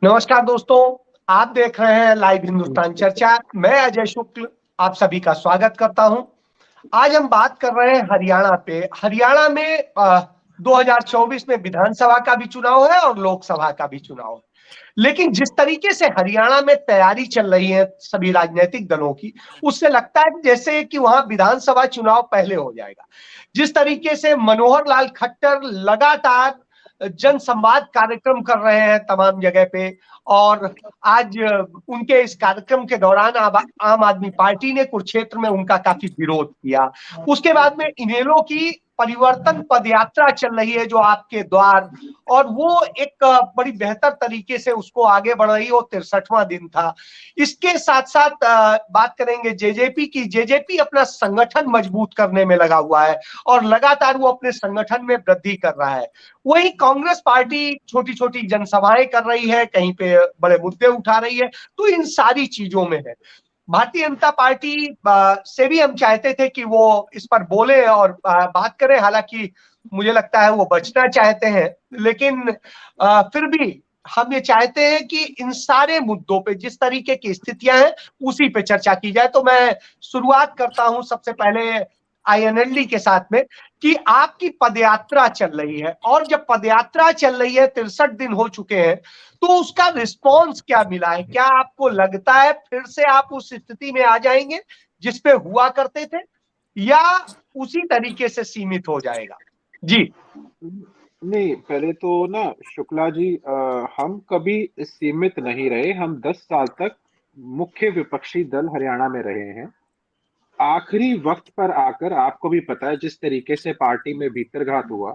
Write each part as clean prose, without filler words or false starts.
नमस्कार दोस्तों, आप देख रहे हैं लाइव हिंदुस्तान चर्चा। मैं अजय शुक्ल आप सभी का स्वागत करता हूं। आज हम बात कर रहे हैं हरियाणा पे। हरियाणा में 2024 में विधानसभा का भी चुनाव है और लोकसभा का भी चुनाव है। लेकिन जिस तरीके से हरियाणा में तैयारी चल रही है सभी राजनीतिक दलों की, उससे लगता है जैसे कि वहां विधानसभा चुनाव पहले हो जाएगा। जिस तरीके से मनोहर लाल खट्टर लगातार जन संवाद कार्यक्रम कर रहे हैं तमाम जगह पे, और आज उनके इस कार्यक्रम के दौरान आम आदमी पार्टी ने कुरुक्षेत्र में उनका काफी विरोध किया। उसके बाद में इनेलो की परिवर्तन पदयात्रा चल रही है जो आपके द्वार, और वो एक बड़ी बेहतर तरीके से उसको आगे बढ़ रही हो। 63वां दिन था। इसके साथ साथ बात करेंगे जेजेपी की। जेजेपी अपना संगठन मजबूत करने में लगा हुआ है और लगातार वो अपने संगठन में वृद्धि कर रहा है। वही कांग्रेस पार्टी छोटी छोटी जनसभाएं कर रही है, कहीं पे बड़े मुद्दे उठा रही है। तो इन सारी चीजों में है। भारतीय जनता पार्टी से भी हम चाहते थे कि वो इस पर बोले और बात करें। हालांकि मुझे लगता है वो बचना चाहते हैं, लेकिन फिर भी हम ये चाहते हैं कि इन सारे मुद्दों पे जिस तरीके की स्थितियां हैं उसी पे चर्चा की जाए। तो मैं शुरुआत करता हूं सबसे पहले आईएनएलडी के साथ में, कि आपकी पदयात्रा चल रही है, और जब पदयात्रा चल रही है 63 दिन हो चुके हैं, तो उसका रिस्पॉन्स क्या मिला है? क्या आपको लगता है फिर से आप उस स्थिति में आ जाएंगे जिस पे हुआ करते थे, या उसी तरीके से सीमित हो जाएगा? जी। नहीं, पहले तो ना शुक्ला जी, हम कभी सीमित नहीं रहे। हम 10 साल तक मुख्य विपक्षी दल हरियाणा में रहे हैं। आखिरी वक्त पर आकर आपको भी पता है जिस तरीके से पार्टी में भीतरघात हुआ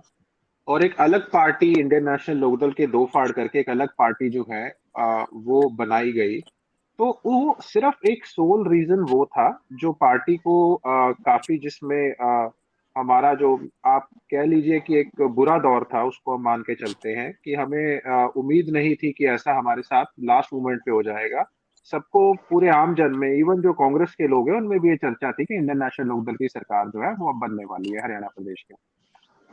और एक अलग पार्टी इंडियन नेशनल लोकदल के दो फाड़ करके एक अलग पार्टी जो है वो बनाई गई। तो वो सिर्फ एक सोल रीजन वो था जो पार्टी को काफी जिसमें हमारा जो आप कह लीजिए कि एक बुरा दौर था उसको हम मान के चलते हैं कि हमें उम्मीद नहीं थी कि ऐसा हमारे साथ लास्ट मोमेंट पे हो जाएगा। सबको पूरे आम जन में, इवन जो कांग्रेस के लोग हैं उनमें भी ये चर्चा थी कि इंडियन नेशनल लोकदल की सरकार जो है वो अब बनने वाली है हरियाणा प्रदेश के।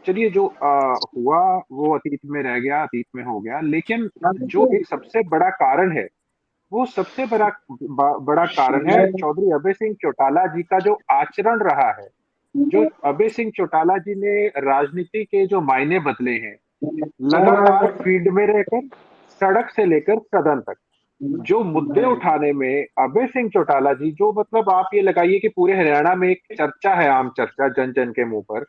चलिए, जो हुआ वो अतीत में रह गया, अतीत में हो गया। लेकिन जो एक सबसे बड़ा कारण है, वो सबसे बड़ा कारण है चौधरी अभय सिंह चौटाला जी का जो आचरण रहा है। जो अभय सिंह चौटाला जी ने राजनीति के जो मायने बदले हैं, लगातार फील्ड में रहकर, सड़क से लेकर सदन तक जो मुद्दे उठाने में अभय सिंह चौटाला जी, जो मतलब आप ये लगाइए कि पूरे हरियाणा में एक चर्चा है, आम चर्चा जन जन के मुंह पर,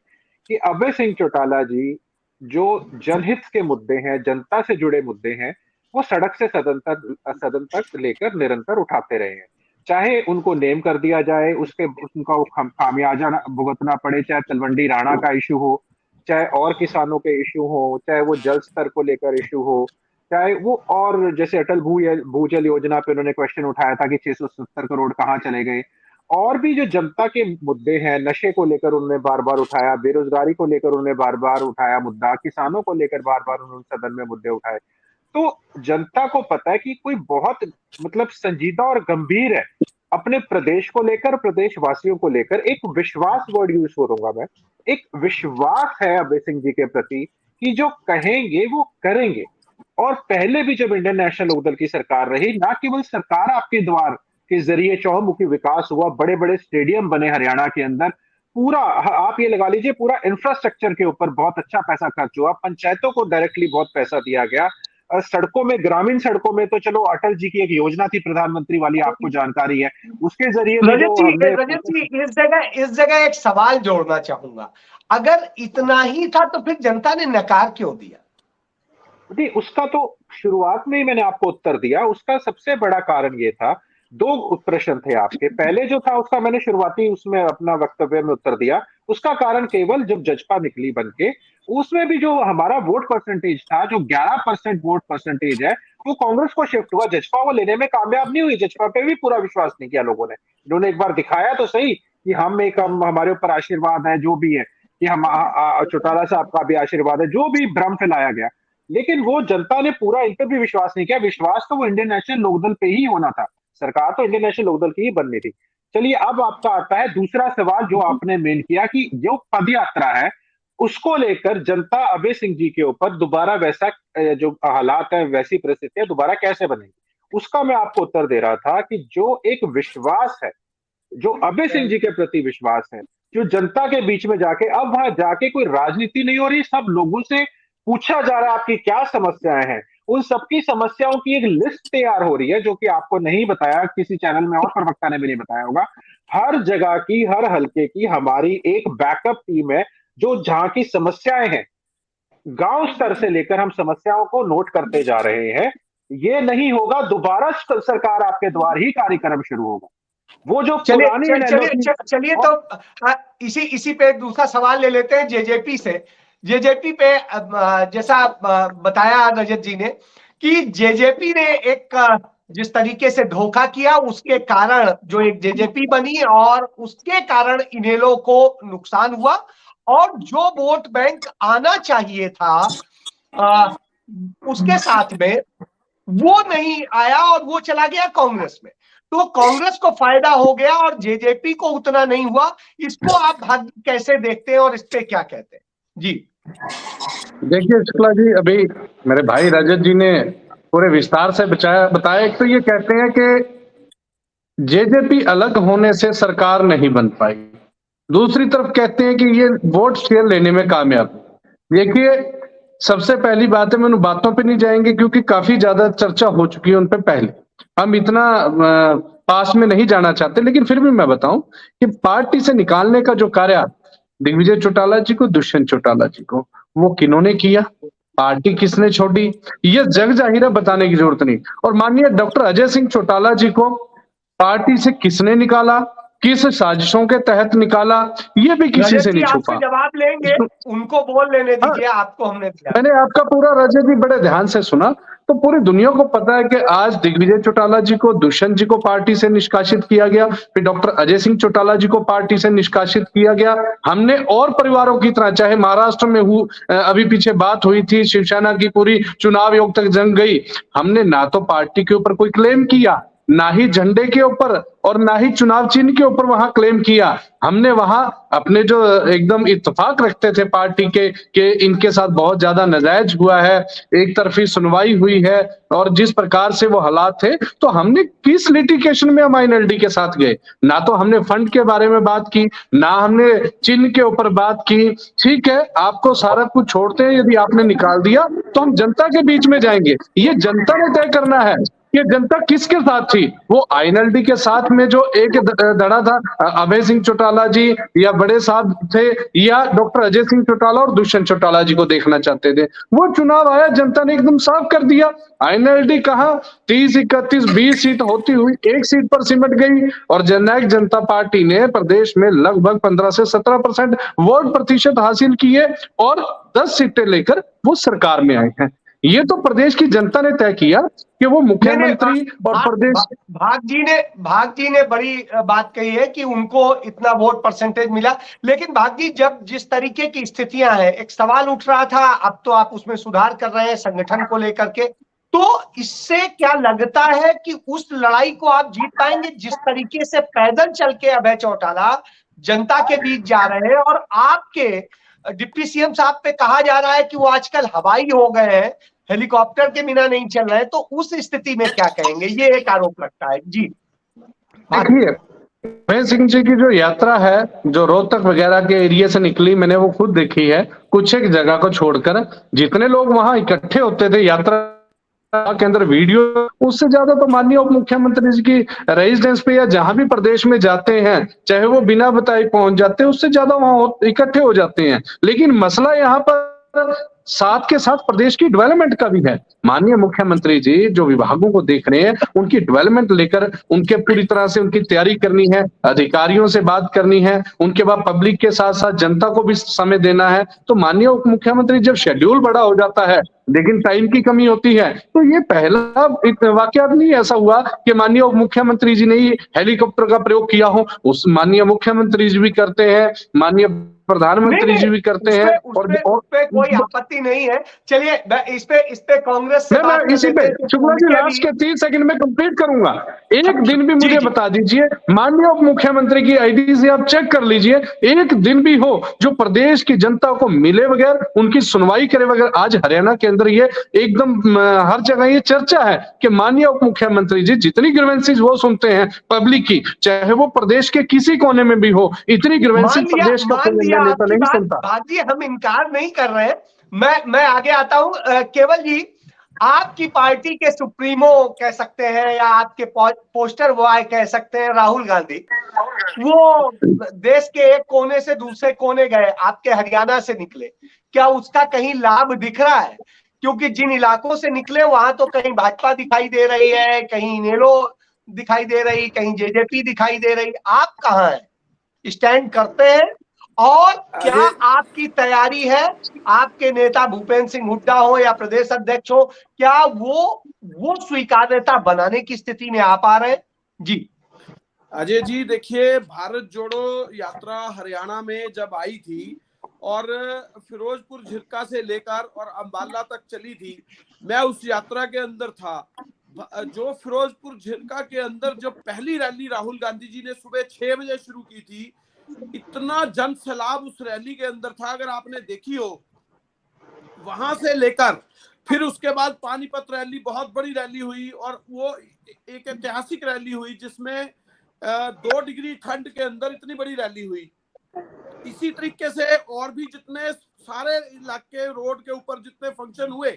कि अभय सिंह चौटाला जी जो जनहित के मुद्दे हैं, जनता से जुड़े मुद्दे हैं, वो सड़क से सदन तक लेकर निरंतर उठाते रहे हैं। चाहे उनको नेम कर दिया जाए, उसके उनका वो खामियाजा भुगतना पड़े, चाहे तलवंडी राणा का इशू हो, चाहे और किसानों के इशू हो, चाहे वो जल स्तर को लेकर इशू हो, चाहे वो और जैसे अटल भूजल योजना पे उन्होंने क्वेश्चन उठाया था कि 670 करोड़ कहाँ चले गए। और भी जो जनता के मुद्दे हैं, नशे को लेकर उन्होंने बार बार उठाया, बेरोजगारी को लेकर उन्होंने बार बार उठाया मुद्दा, किसानों को लेकर बार बार उन्होंने सदन में मुद्दे उठाए। तो जनता को पता है कि कोई बहुत मतलब संजीदा और गंभीर है अपने प्रदेश को लेकर, प्रदेश वासियों को लेकर। एक विश्वास वर्ड यूज करूंगा मैं, एक विश्वास है अभय सिंह जी के प्रति कि जो कहेंगे वो करेंगे। और पहले भी जब इंडियन नेशनल लोकदल की सरकार रही, ना केवल सरकार आपके द्वार के जरिए चौमुखी विकास हुआ, बड़े बड़े स्टेडियम बने हरियाणा के अंदर, पूरा आप ये लगा लीजिए पूरा इंफ्रास्ट्रक्चर के ऊपर बहुत अच्छा पैसा खर्च हुआ, पंचायतों को डायरेक्टली बहुत पैसा दिया गया। सड़कों में, ग्रामीण सड़कों में तो चलो अटल जी की एक योजना थी प्रधानमंत्री वाली, आपको जानकारी है, उसके जरिए भी जो हमने रजत जी, इस जगह एक सवाल जोड़ना चाहूंगा। अगर इतना ही था तो फिर जनता ने नकार क्यों दिया? नहीं, उसका तो शुरुआत में ही मैंने आपको उत्तर दिया। उसका सबसे बड़ा कारण ये था, दो प्रश्न थे आपके। पहले जो था उसका मैंने शुरुआती उसमें अपना वक्तव्य में उत्तर दिया। उसका कारण केवल जब जजपा निकली बन के, उसमें भी जो हमारा वोट परसेंटेज था, जो 11% वोट परसेंटेज है, वो कांग्रेस को शिफ्ट हुआ। जजपा वो लेने में कामयाब नहीं हुई। जजपा पे भी पूरा विश्वास नहीं किया लोगों ने। इन्होंने एक बार दिखाया तो सही कि हम हमारे ऊपर आशीर्वाद है, जो भी है, कि हम चौटाला साहब का भी आशीर्वाद है, जो भी भ्रम फैलाया गया। लेकिन वो जनता ने पूरा इन पर भी विश्वास नहीं किया। विश्वास तो वो इंडियन नेशनल लोकदल पे ही होना था। सरकार तो इंडियन नेशनल लोकदल की ही बननी थी। चलिए, अब आपका आता है दूसरा सवाल जो आपने मेन किया कि जो पद यात्रा है, उसको लेकर जनता अभय सिंह जी के ऊपर दोबारा वैसा जो हालात है, वैसी परिस्थितियां दोबारा कैसे बनेंगी, उसका मैं आपको उत्तर दे रहा था कि जो एक विश्वास है, जो अभय सिंह जी के प्रति विश्वास है, जो जनता के बीच में जाके, अब वहां जाके कोई राजनीति नहीं हो रही, सब लोगों से पूछा जा रहा है आपकी क्या समस्याएं हैं, उन सबकी समस्याओं की एक लिस्ट तैयार हो रही है, जो कि आपको नहीं बताया, किसी चैनल में और प्रवक्ता ने भी नहीं बताया होगा। हर जगह की, हर हलके की हमारी एक बैकअप टीम है, जो जहां की समस्याएं हैं, गांव स्तर से लेकर हम समस्याओं को नोट करते जा रहे हैं। ये नहीं होगा, दोबारा सरकार आपके द्वार ही कार्यक्रम शुरू होगा। वो जो पुरानी चलिए तो इसी पे एक दूसरा सवाल ले लेते हैं जेजेपी से। जेजेपी पे जैसा बताया रजत जी ने कि जेजेपी ने एक जिस तरीके से धोखा किया, उसके कारण जो एक जेजेपी बनी और उसके कारण इनेलो को नुकसान हुआ, और जो वोट बैंक आना चाहिए था उसके साथ में वो नहीं आया और वो चला गया कांग्रेस में। तो कांग्रेस को फायदा हो गया और जेजेपी को उतना नहीं हुआ। इसको आप भाग्य कैसे देखते हैं और इस पे क्या कहते हैं? जी देखिए शुक्ला जी, अभी मेरे भाई रजत जी ने पूरे विस्तार से बताया। एक तो ये कहते हैं कि जेजेपी अलग होने से सरकार नहीं बन पाई, दूसरी तरफ कहते हैं कि ये वोट शेयर लेने में कामयाब। देखिए, सबसे पहली बात है, मैं उन बातों पे नहीं जाएंगे क्योंकि काफी ज्यादा चर्चा हो चुकी है उन पे पहले, हम इतना पास में नहीं जाना चाहते, लेकिन फिर भी मैं बताऊं कि पार्टी से निकालने का जो कार्य दिग्विजय चौटाला जी को, दुष्यंत चौटाला जी को, वो किन्होंने किया, पार्टी किसने छोड़ी, ये जग जाहिर है, बताने की जरूरत नहीं। और माननीय डॉक्टर अजय सिंह चौटाला जी को पार्टी से किसने निकाला, किस साजिशों के तहत निकाला, ये भी किसी से नहीं छुपा। जवाब लेंगे, उनको बोल लेने दीजिए। आपको हमने दिया, मैंने आपका पूरा रजत जी बड़े ध्यान से सुना, तो पूरी दुनिया को पता है कि आज दिग्विजय चौटाला जी को, दुष्यंत जी को पार्टी से निष्कासित किया गया, फिर डॉक्टर अजय सिंह चौटाला जी को पार्टी से निष्कासित किया गया। हमने और परिवारों की तरह, चाहे महाराष्ट्र में अभी पीछे बात हुई थी, शिवसेना की पूरी चुनाव योग तक जंग गई, हमने ना तो पार्टी के ऊपर कोई क्लेम किया, ना ही झंडे के ऊपर और ना ही चुनाव चिन्ह के ऊपर वहां क्लेम किया। हमने वहां अपने जो एकदम इत्तेफाक रखते थे पार्टी के इनके साथ बहुत ज्यादा नाजायज हुआ है, एक तरफी सुनवाई हुई है, और जिस प्रकार से वो हालात थे, तो हमने किस लिटिगेशन में हम आईएनएलडी के साथ गए? ना तो हमने फंड के बारे में बात की, ना हमने चिन्ह के ऊपर बात की। ठीक है, आपको सारा कुछ छोड़ते हैं, यदि आपने निकाल दिया तो हम जनता के बीच में जाएंगे। ये जनता ने तय करना है ये जनता किसके साथ थी। वो आईएनएलडी के साथ में जो एक धड़ा था, अभय सिंह चौटाला जी या बड़े साहब थे, या डॉक्टर अजय सिंह चौटाला और दुष्यंत चौटाला जी को देखना चाहते थे। वो चुनाव आया, जनता ने एकदम साफ कर दिया। आईएनएलडी कहां 30, 31, 20 सीट होती हुई एक सीट पर सिमट गई, और जननायक जनता पार्टी ने प्रदेश में लगभग 15 से 17% वोट प्रतिशत हासिल किए और 10 सीटें लेकर वो सरकार में आए हैं। ये तो प्रदेश की जनता ने तय किया कि वो मुख्यमंत्री और प्रदेश। भाग जी ने बड़ी बात कही है कि उनको इतना वोट परसेंटेज मिला, लेकिन भाग जी, जब जिस तरीके की स्थितियां हैं, एक सवाल उठ रहा था, अब तो आप उसमें सुधार कर रहे हैं संगठन को लेकर के, तो इससे क्या लगता है कि उस लड़ाई को आप जीत पाएंगे जिस तरीके से पैदल चल के अभय चौटाला जनता के बीच जा रहे हैं, और आपके डिप्टी सीएम साहब पे कहा जा रहा है कि वो आजकल हवाई हो गए हैं, हेलीकॉप्टर के बिना नहीं चल रहे, तो उस स्थिति में क्या कहेंगे? ये एक आरोप लगता है। जी देखिए, अभय सिंह जी की जो यात्रा है, जो रोहतक वगैरह के एरिया से निकली, मैंने वो खुद देखी है। कुछ एक जगह को छोड़कर जितने लोग वहां इकट्ठे होते थे यात्रा के अंदर, वीडियो उससे ज्यादा तो माननीय उप मुख्यमंत्री जी की रेजिडेंस पे या जहां भी प्रदेश में जाते हैं, चाहे वो बिना बताए पहुंच जाते हैं, उससे ज्यादा वहां इकट्ठे हो जाते हैं। लेकिन मसला यहाँ पर साथ के साथ प्रदेश की डेवलपमेंट का भी है। माननीय मुख्यमंत्री जी जो विभागों को देख रहे हैं, उनकी डेवलपमेंट लेकर उनके पूरी तरह से उनकी तैयारी करनी है, अधिकारियों से बात करनी है, उनके बाद पब्लिक के साथ साथ जनता को भी समय देना है। तो माननीय उप मुख्यमंत्री जब शेड्यूल बड़ा हो जाता है लेकिन टाइम की कमी होती है, तो ये पहला वाकया नहीं ऐसा हुआ कि माननीय उप मुख्यमंत्री जी ने ही हेलीकॉप्टर का प्रयोग किया हो। उस माननीय मुख्यमंत्री जी भी करते हैं, माननीय प्रधानमंत्री जी भी करते हैं। उस पे कोई आपत्ति नहीं है। चलिए इस पे कांग्रेस से बात कर इसी पे लेते हैं। शुक्ला जी लास्ट के 30 सेकंड में कंप्लीट करूंगा। एक दिन भी मुझे बता दीजिए, माननीय उप मुख्यमंत्री की आईडी से आप चेक कर लीजिए, एक दिन भी हो जो प्रदेश की जनता को मिले बगैर, उनकी सुनवाई करे बगैर। आज हरियाणा के अंदर ये एकदम हर जगह ये चर्चा है कि माननीय उप मुख्यमंत्री जी जितनी ग्रीवेंसीज वो सुनते हैं पब्लिक की, चाहे वो प्रदेश के किसी कोने में भी हो, इतनी ग्रीवेंसीज प्रदेश का कोई नेता नहीं सुनता। बाजी हम इनकार नहीं कर रहे हैं। मैं आगे आता हूं। केवल जी, आपकी पार्टी के सुप्रीमो कह सकते हैं या आपके पोस्टर बॉय कह सकते हैं राहुल गांधी, वो देश के एक कोने से दूसरे कोने गए, आपके हरियाणा से निकले, क्या उसका कहीं लाभ दिख रहा है? क्योंकि जिन इलाकों से निकले वहां तो कहीं भाजपा दिखाई दे रही है, कहीं इनेलो दिखाई दे रही, कहीं जेजेपी दिखाई दे रही। आप कहाँ हैं? स्टैंड करते हैं? और क्या आपकी तैयारी है, आपके नेता भूपेंद्र सिंह हुड्डा हो या प्रदेश अध्यक्ष हो, क्या वो स्वीकार्यता बनाने की स्थिति में आ पा रहे हैं? जी अजय जी, देखिए, भारत जोड़ो यात्रा हरियाणा में जब आई थी और फिरोजपुर झिरका से लेकर और अंबाला तक चली थी, मैं उस यात्रा के अंदर था। जो फिरोजपुर झिरका के अंदर जब पहली रैली राहुल गांधी जी ने सुबह 6 बजे शुरू की थी, इतना जन सैलाब उस रैली के अंदर था, अगर आपने देखी हो। वहां से लेकर फिर उसके बाद पानीपत रैली, बहुत बड़ी रैली हुई और वो एक ऐतिहासिक रैली हुई जिसमें 2 डिग्री ठंड के अंदर इतनी बड़ी रैली हुई। इसी तरीके से और भी जितने सारे इलाके रोड के ऊपर जितने फंक्शन हुए,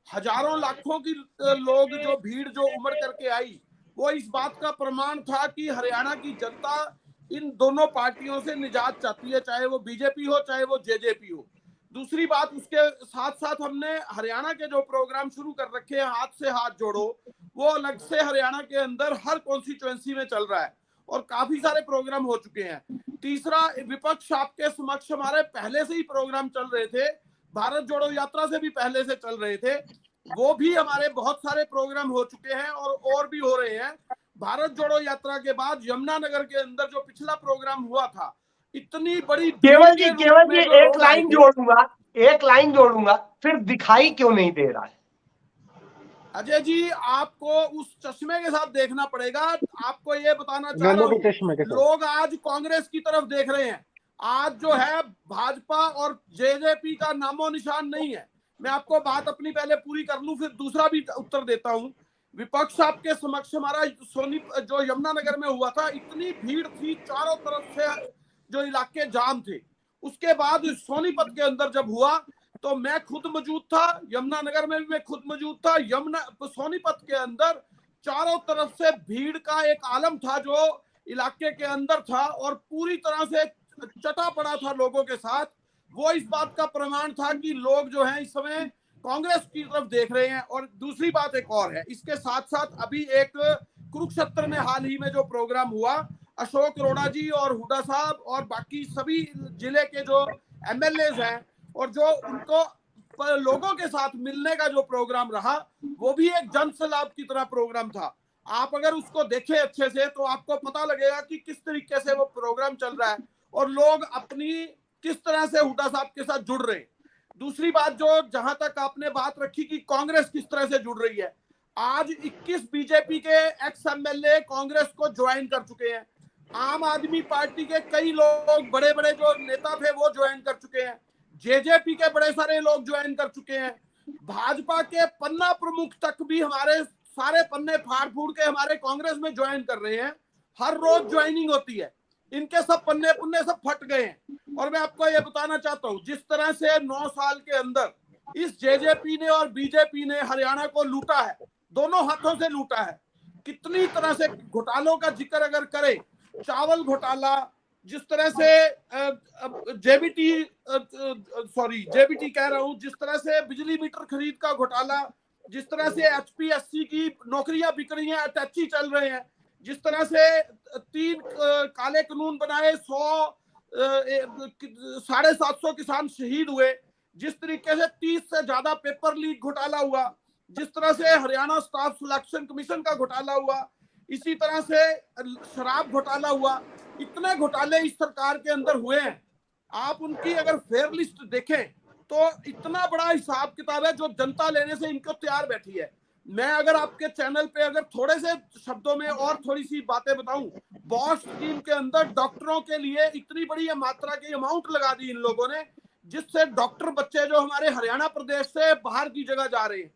हजारों लाखों की लोग जो भीड़ जो उमड़ करके आई, वो इस बात का प्रमाण था कि हरियाणा की जनता इन दोनों पार्टियों से निजात चाहती है, चाहे वो बीजेपी हो चाहे वो जेजेपी हो। दूसरी बात, उसके साथ साथ हमने हरियाणा के जो प्रोग्राम शुरू कर रखे हैं, हाथ से हाथ जोड़ो, वो अलग से हरियाणा के अंदर हर कॉन्स्टिट्यूएंसी में चल रहा है और काफी सारे प्रोग्राम हो चुके हैं। तीसरा, विपक्ष आपके समक्ष हमारे पहले से ही प्रोग्राम चल रहे थे, भारत जोड़ो यात्रा से भी पहले से चल रहे थे, वो भी हमारे बहुत सारे प्रोग्राम हो चुके हैं और भी हो रहे हैं। भारत जोड़ो यात्रा के बाद यमुनानगर के अंदर जो पिछला प्रोग्राम हुआ था, इतनी बड़ी केवल जी एक लाइन जोड़ूंगा, फिर दिखाई क्यों नहीं दे रहा है? अजय जी, आपको उस चश्मे के साथ देखना पड़ेगा। आपको ये बताना चाह रहा हूँ, लोग आज कांग्रेस की तरफ देख रहे हैं। आज जो है भाजपा और जेजेपी का नामो निशान नहीं है। मैं आपको बात अपनी पहले पूरी कर लूं, फिर दूसरा भी उत्तर देता हूं। विपक्ष आपके समक्ष हमारा जो यमुनानगर में हुआ था, इतनी भीड़ थी, चारों तरफ से जो इलाके जाम थे। उसके बाद सोनीपत के अंदर जब हुआ तो मैं खुद मौजूद था, यमुनानगर में भी मैं खुद मौजूद था। सोनीपत के अंदर चारों तरफ से भीड़ का एक आलम था जो इलाके के अंदर था और पूरी तरह से चटा पड़ा था लोगों के साथ। वो इस बात का प्रमाण था कि लोग जो हैं इस समय कांग्रेस की तरफ देख रहे हैं। और दूसरी बात एक और है, इसके साथ साथ अभी एक कुरुक्षेत्र में हाल ही में जो प्रोग्राम हुआ, अशोक अरोड़ा जी और हुड्डा साहब और बाकी सभी जिले के जो एमएलए हैं और जो उनको लोगों के साथ मिलने का जो प्रोग्राम रहा, वो भी एक जन सैलाब की तरह प्रोग्राम था। आप अगर उसको देखें अच्छे से तो आपको पता लगेगा कि किस तरीके से वो प्रोग्राम चल रहा है और लोग अपनी किस तरह से हुड्डा साहब के साथ जुड़ रहे हैं। दूसरी बात, जो जहां तक आपने बात रखी कि कांग्रेस किस तरह से जुड़ रही है, आज 21 बीजेपी के एक्स एमएलए कांग्रेस को ज्वाइन कर चुके हैं। आम आदमी पार्टी के कई लोग, बड़े बड़े जो नेता थे, वो ज्वाइन कर चुके हैं। जेजेपी के बड़े सारे लोग ज्वाइन कर चुके हैं। भाजपा के पन्ना प्रमुख तक भी हमारे सारे पन्ने फाड़ फूड़ के हमारे कांग्रेस में ज्वाइन कर रहे हैं। हर रोज ज्वाइनिंग होती है, इनके सब पन्ने पुन्ने सब फट गए हैं। और मैं आपको ये बताना चाहता हूं, जिस तरह से 9 साल के अंदर इस जेजेपी ने और बीजेपी ने हरियाणा को लूटा है, दोनों हाथों से लूटा है। कितनी तरह से घोटालों का जिक्र अगर करें, चावल घोटाला, जिस तरह से जेबीटी कह रहा हूं, जिस तरह से बिजली मीटर खरीद का घोटाला, जिस तरह से एचपीएससी की नौकरियां बिक रही हैं, अटैची चल रहे हैं, जिस तरह से 3 काले कानून बनाए, 750 किसान शहीद हुए, जिस तरीके से 30 से ज्यादा पेपर लीक घोटाला हुआ, जिस तरह से हरियाणा स्टाफ सिलेक्शन कमीशन का घोटाला हुआ, इसी तरह से शराब घोटाला हुआ, इतने घोटाले इस सरकार के अंदर हुए हैं। आप उनकी अगर फेयर लिस्ट देखें तो इतना बड़ा हिसाब किताब है जो जनता लेने से इनको तैयार बैठी है। मैं अगर आपके चैनल पे अगर थोड़े से शब्दों में और थोड़ी सी बातें बताऊं, बॉस स्कीम के अंदर डॉक्टरों के लिए इतनी बड़ी मात्रा की अमाउंट लगा दी इन लोगों ने, जिससे डॉक्टर बच्चे जो हमारे हरियाणा प्रदेश से बाहर की जगह जा रहे हैं,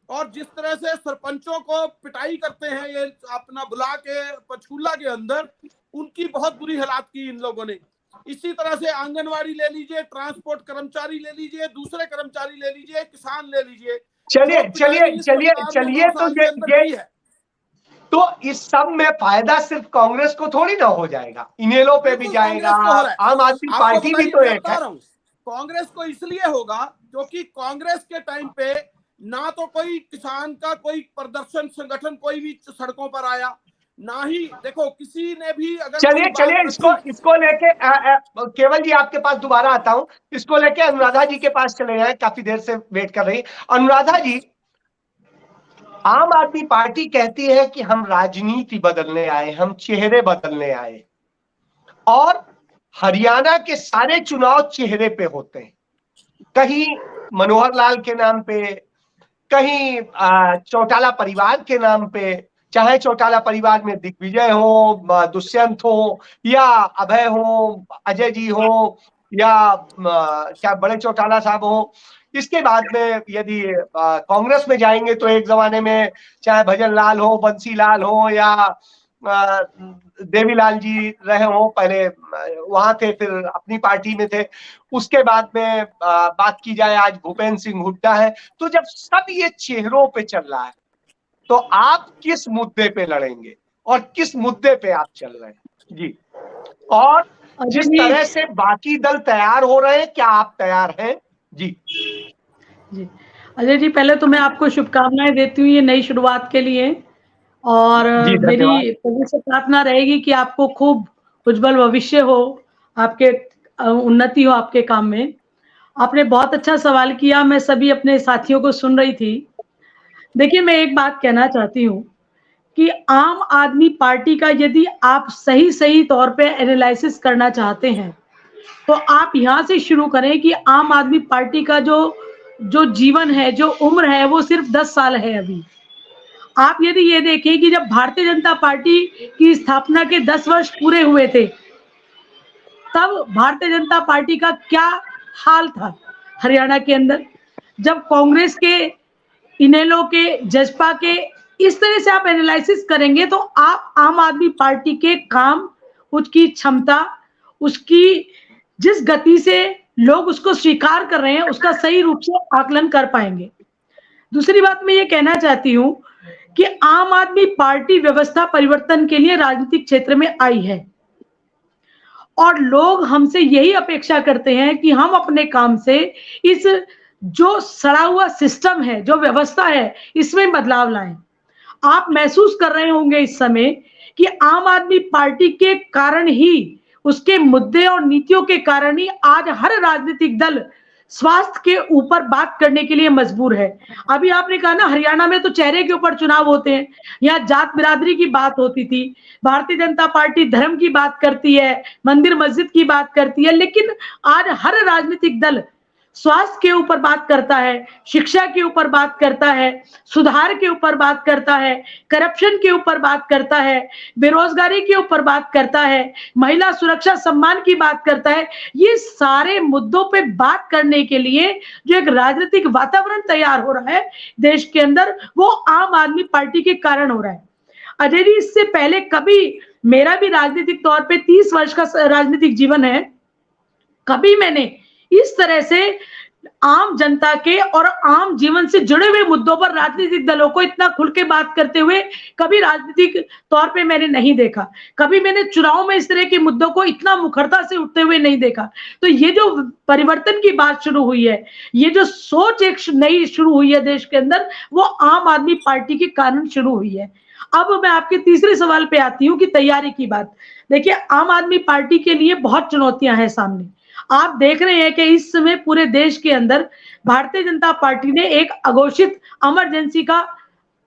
और जिस तरह से सरपंचों को पिटाई करते हैं ये अपना बुला के पंचकूला के अंदर, उनकी बहुत बुरी हालात की इन लोगों ने। इसी तरह से आंगनवाड़ी ले लीजिए, ट्रांसपोर्ट कर्मचारी ले लीजिए, दूसरे कर्मचारी ले लीजिए, किसान ले लीजिए। चलिए तो इस सब में फायदा सिर्फ कांग्रेस को थोड़ी ना हो जाएगा, इनेलो पे भी जाएगा, आम आदमी पार्टी भी तो एक है। कांग्रेस को इसलिए होगा क्योंकि कांग्रेस के टाइम पे ना तो कोई किसान का कोई प्रदर्शन संगठन कोई भी सड़कों पर आया, ना ही देखो किसी ने भी अगर चलिए इसको लेके केवल जी आपके पास दोबारा आता हूं, इसको लेके अनुराधा जी के पास चले जाए, काफी देर से वेट कर रही। अनुराधा जी, आम आदमी पार्टी कहती है कि हम राजनीति बदलने आए, हम चेहरे बदलने आए, और हरियाणा के सारे चुनाव चेहरे पे होते हैं, कहीं मनोहर लाल के नाम पे, कहीं चौटाला परिवार के नाम पे, चाहे चौटाला परिवार में दिग्विजय हो, दुष्यंत हो, या अभय हो, अजय जी हो, या क्या बड़े चौटाला साहब हो। इसके बाद में यदि कांग्रेस में जाएंगे तो एक जमाने में चाहे भजन लाल हो, बंसी लाल हो, या देवीलाल जी रहे हो, पहले वहां थे, फिर अपनी पार्टी में थे। उसके बाद में बात की जाए, आज भूपेंद्र सिंह हुड्डा है। तो जब सब ये चेहरों पे चल रहा है तो आप किस मुद्दे पे लड़ेंगे और किस मुद्दे पे आप चल रहे हैं जी? और जिस तरह से बाकी दल तैयार हो रहे हैं, क्या आप तैयार हैं? जी जी अजय जी, पहले तो मैं आपको शुभकामनाएं देती हूँ ये नई शुरुआत के लिए, और मेरी प्रभु से प्रार्थना रहेगी कि आपको खूब उज्जवल भविष्य हो, आपके उन्नति हो आपके काम में। आपने बहुत अच्छा सवाल किया, मैं सभी अपने साथियों को सुन रही थी। देखिए, मैं एक बात कहना चाहती हूँ कि आम आदमी पार्टी का यदि आप सही तौर पे एनालिसिस करना चाहते हैं तो आप यहाँ से शुरू करें कि आम आदमी पार्टी का जो जीवन है, जो उम्र है, वो सिर्फ 10 साल है अभी। आप यदि ये देखें कि जब भारतीय जनता पार्टी की स्थापना के 10 वर्ष पूरे हुए थे, तब भारतीय जनता पार्टी का क्या हाल था हरियाणा के अंदर। जब कांग्रेस के, इनेलो के, जसपा के, इस तरह से आप एनालिसिस करेंगे तो आप आम आदमी पार्टी के काम, उसकी क्षमता, उसकी जिस गति से लोग उसको स्वीकार कर रहे हैं, उसका सही रूप से आकलन कर पाएंगे। दूसरी बात मैं ये कहना चाहती हूँ कि आम आदमी पार्टी व्यवस्था परिवर्तन के लिए राजनीतिक क्षेत्र में आई है, और लोग हमसे यही अपेक्षा करते हैं कि हम अपने काम से इस जो सड़ा हुआ सिस्टम है, जो व्यवस्था है, इसमें बदलाव लाएं। आप महसूस कर रहे होंगे इस समय कि आम आदमी पार्टी के कारण ही, उसके मुद्दे और नीतियों के कारण ही आज हर राजनीतिक दल स्वास्थ्य के ऊपर बात करने के लिए मजबूर है। अभी आपने कहा ना, हरियाणा में तो चेहरे के ऊपर चुनाव होते हैं, यहाँ जात बिरादरी की बात होती थी। भारतीय जनता पार्टी धर्म की बात करती है, मंदिर मस्जिद की बात करती है, लेकिन आज हर राजनीतिक दल स्वास्थ्य के ऊपर बात करता है, शिक्षा के ऊपर बात करता है, सुधार के ऊपर बात करता है, करप्शन के ऊपर बात करता है, बेरोजगारी के ऊपर बात करता है, महिला सुरक्षा सम्मान की बात करता है। ये सारे मुद्दों पे बात करने के लिए जो एक राजनीतिक वातावरण तैयार हो रहा है देश के अंदर, वो आम आदमी पार्टी के कारण हो रहा है। अजय जी, इससे पहले कभी, मेरा भी राजनीतिक तौर पे 30 वर्ष का राजनीतिक जीवन है, कभी मैंने इस तरह से आम जनता के और आम जीवन से जुड़े हुए मुद्दों पर राजनीतिक दलों को इतना खुल के बात करते हुए कभी राजनीतिक तौर पे मैंने नहीं देखा। कभी मैंने चुनाव में इस तरह के मुद्दों को इतना मुखरता से उठते हुए नहीं देखा। तो ये जो परिवर्तन की बात शुरू हुई है, ये जो सोच एक नई शुरू हुई है देश के अंदर, वो आम आदमी पार्टी के कारण शुरू हुई है। अब मैं आपके तीसरे सवाल पे आती हूँ कि तैयारी की बात। देखिए, आम आदमी पार्टी के लिए बहुत चुनौतियां हैं सामने। आप देख रहे हैं कि इस समय पूरे देश के अंदर भारतीय जनता पार्टी ने एक अघोषित इमरजेंसी का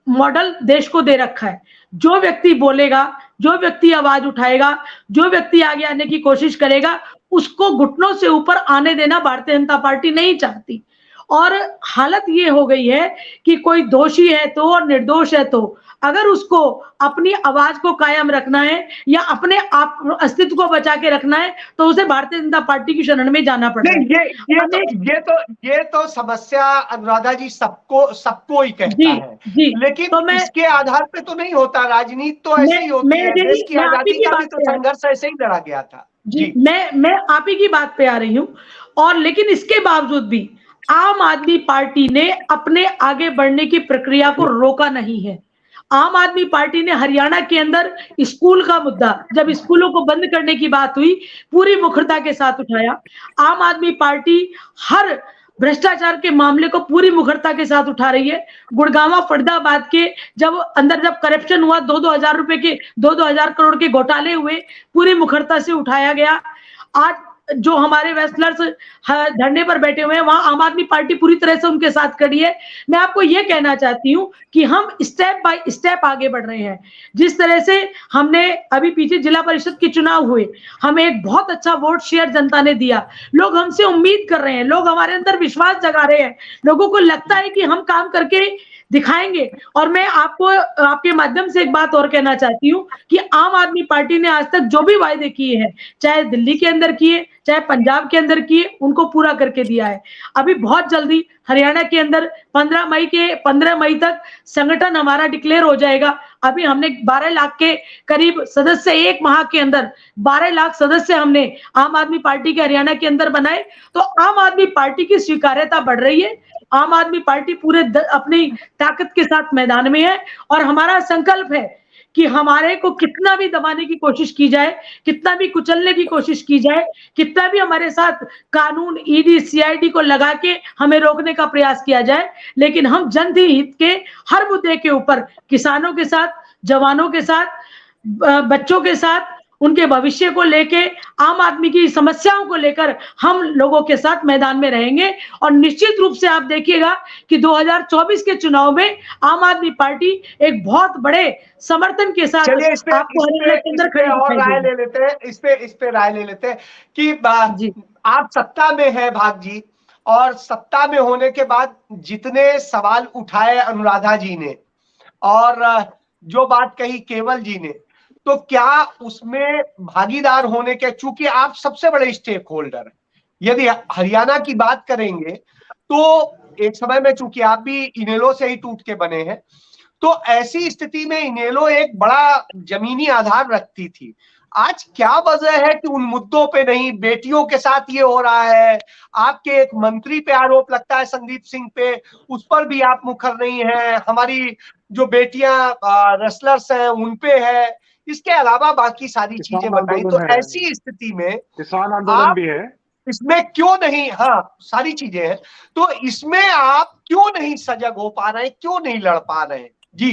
मॉडल देश को दे रखा है। जो व्यक्ति बोलेगा, जो व्यक्ति आवाज उठाएगा, जो व्यक्ति आगे आने की कोशिश करेगा, उसको घुटनों से ऊपर आने देना भारतीय जनता पार्टी नहीं चाहती। और हालत ये हो गई है कि कोई दोषी है तो और निर्दोष है तो अगर उसको अपनी आवाज को कायम रखना है या अपने आप अस्तित्व को बचा के रखना है तो उसे भारतीय जनता पार्टी की शरण में जाना पड़ेगा। ये तो समस्या अनुराधा जी सबको ही कहता है, लेकिन तो इसके आधार पे तो नहीं होता। राजनीति तो ऐसे ही होती है, देश की आजादी का भी तो संघर्ष ऐसे ही लड़ा गया था। जी मैं आप ही की बात पे आ रही हूँ। और लेकिन इसके बावजूद भी आम आदमी पार्टी ने अपने आगे बढ़ने की प्रक्रिया को रोका नहीं है। आम आदमी पार्टी ने हरियाणा के अंदर स्कूल का मुद्दा, जब स्कूलों को बंद करने की बात हुई, पूरी मुखरता के साथ उठाया। आम आदमी पार्टी हर भ्रष्टाचार के मामले को पूरी मुखरता के साथ उठा रही है। गुड़गांव फरीदाबाद के जब करप्शन हुआ, 2-2 रुपए के 2-2 करोड़ के घोटाले हुए, पूरी मुखरता से उठाया गया। आज जो हमारे रेसलर्स धरने पर बैठे हुए हैं, वहां आम आदमी पार्टी पूरी तरह से उनके साथ खड़ी है। मैं आपको यह कहना चाहती हूं कि हम स्टेप बाय स्टेप आगे बढ़ रहे हैं। जिस तरह से हमने अभी पीछे जिला परिषद के चुनाव हुए, हमें एक बहुत अच्छा वोट शेयर जनता ने दिया। लोग हमसे उम्मीद कर रहे हैं, लोग हमारे अंदर विश्वास जगा रहे हैं, लोगों को लगता है कि हम काम करके दिखाएंगे। और मैं आपको आपके माध्यम से एक बात और कहना चाहती हूं कि आम आदमी पार्टी ने आज तक जो भी वायदे किए हैं, चाहे दिल्ली के अंदर किए, चाहे पंजाब के अंदर किए, उनको पूरा करके दिया है। अभी बहुत जल्दी हरियाणा के अंदर 15 मई तक संगठन हमारा डिक्लेयर हो जाएगा। अभी हमने 12 लाख के करीब सदस्य, एक माह के अंदर 12 लाख सदस्य हमने आम आदमी पार्टी के हरियाणा के अंदर बनाए। तो आम आदमी पार्टी की स्वीकार्यता बढ़ रही है। आम आदमी पार्टी पूरे अपनी ताकत के साथ मैदान में है और हमारा संकल्प है कि हमारे को कितना भी दबाने की कोशिश की जाए, कितना भी कुचलने की कोशिश की जाए, कितना भी हमारे साथ कानून, ईडी, सीआईडी को लगा के हमें रोकने का प्रयास किया जाए, लेकिन हम जनहित के हर मुद्दे के ऊपर किसानों के साथ, जवानों के साथ, बच्चों के साथ, उनके भविष्य को लेके, आम आदमी की समस्याओं को लेकर हम लोगों के साथ मैदान में रहेंगे। और निश्चित रूप से आप देखिएगा कि 2024 के चुनाव में आम आदमी पार्टी एक बहुत बड़े समर्थन के साथ आपको हरियाणा के अंदर खड़ी और राय ले लेते हैं। इस पे राय ले लेते हैं कि आप सत्ता में है भाग जी, और सत्ता में होने के बाद जितने सवाल उठाए अनुराधा जी ने और जो बात कही केवल जी ने, तो क्या उसमें भागीदार होने के, चूंकि आप सबसे बड़े स्टेक होल्डर हैं, यदि हरियाणा की बात करेंगे तो एक समय में चूंकि आप भी इनेलो से ही टूट के बने हैं, तो ऐसी स्थिति में इनेलो एक बड़ा जमीनी आधार रखती थी। आज क्या वजह है कि उन मुद्दों पे नहीं, बेटियों के साथ ये हो रहा है, आपके एक मंत्री पे आरोप लगता है संदीप सिंह पे, उस पर भी आप मुखर नहीं है, हमारी जो बेटियां रेसलर्स हैं उन पे है, इसके अलावा बाकी सारी चीजें बताई। तो ऐसी स्थिति में किसान आंदोलन भी है, इसमें क्यों नहीं, हाँ सारी चीजें हैं, तो इसमें आप क्यों नहीं सजग हो पा रहे हैं, क्यों नहीं लड़ पा रहे हैं? जी